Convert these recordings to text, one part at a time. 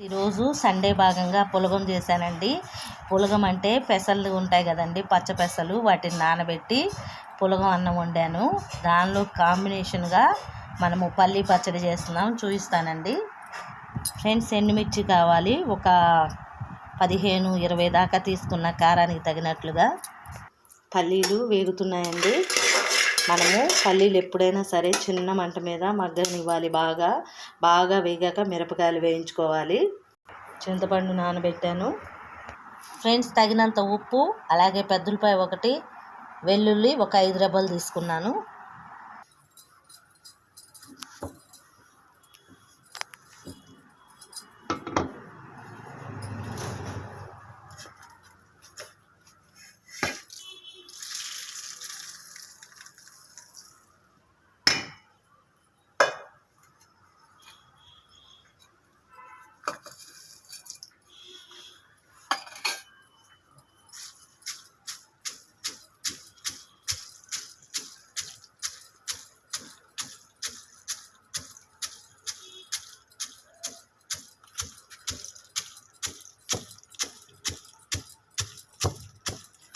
ఈరోజు సండే భాగంగా పులగం చేశానండి. పులగం అంటే పెసలు ఉంటాయి కదండి, పచ్చ పెసలు, వాటిని నానబెట్టి పులగం అన్నం వండాను. దానిలో కాంబినేషన్గా మనము పల్లీ పచ్చడి చేస్తున్నాం, చూపిస్తానండి. ఫ్రెండ్స్, ఎండుమిర్చి కావాలి, ఒక 15-20 దాకా తీసుకున్న కారానికి తగినట్లుగా. పల్లీలు వేగుతున్నాయండి. మనము పల్లీలు ఎప్పుడైనా సరే చిన్న మంట మీద మగ్గనివ్వాలి. బాగా వేగాక మిరపకాయలు వేయించుకోవాలి. చింతపండు నానబెట్టాను. ఫ్రెండ్స్, తగినంత ఉప్పు, అలాగే పెద్దలపాయ ఒకటి, వెల్లుల్లి ఒక 5 రెబ్బలు తీసుకున్నాను.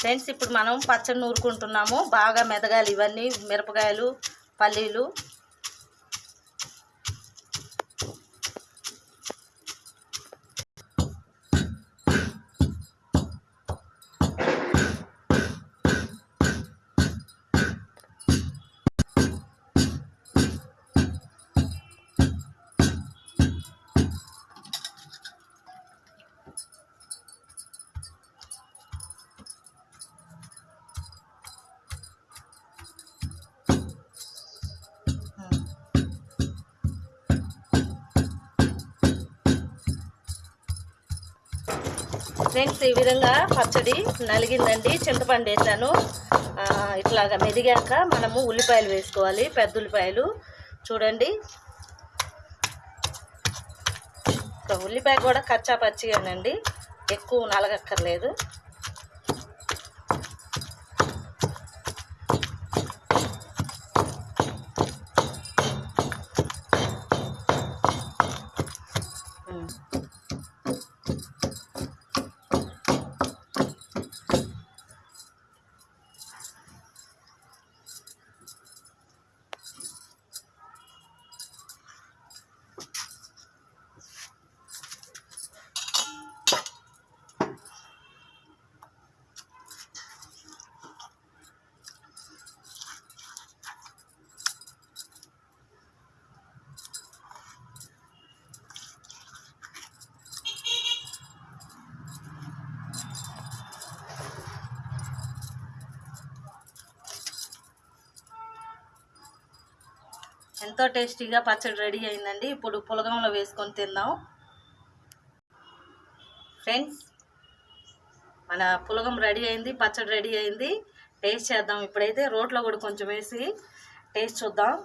ఫ్రెండ్స్, ఇప్పుడు మనం పచ్చడి నూరుకుంటున్నాము. బాగా మెదగాలి ఇవన్నీ, మిరపకాయలు, పల్లీలు. ఫ్రెండ్స్, ఈ విధంగా పచ్చడి నలిగిందండి. చింతపండు వేసాను. ఇట్లాగా మెదిగాక మనము ఉల్లిపాయలు వేసుకోవాలి, పెద్ద ఉల్లిపాయలు. చూడండి, ఉల్లిపాయ కూడా కచ్చా పచ్చిగానండి, ఎక్కువ నలగక్కర్లేదు. ఎంతో టేస్టీగా పచ్చడి రెడీ అయిందండి. ఇప్పుడు పులగంలో వేసుకొని తిందాం. ఫ్రెండ్స్, మన పులగం రెడీ అయింది, పచ్చడి రెడీ అయింది. టేస్ట్ చేద్దాం. ఇప్పుడైతే రోట్లో కూడా కొంచెం వేసి టేస్ట్ చూద్దాం.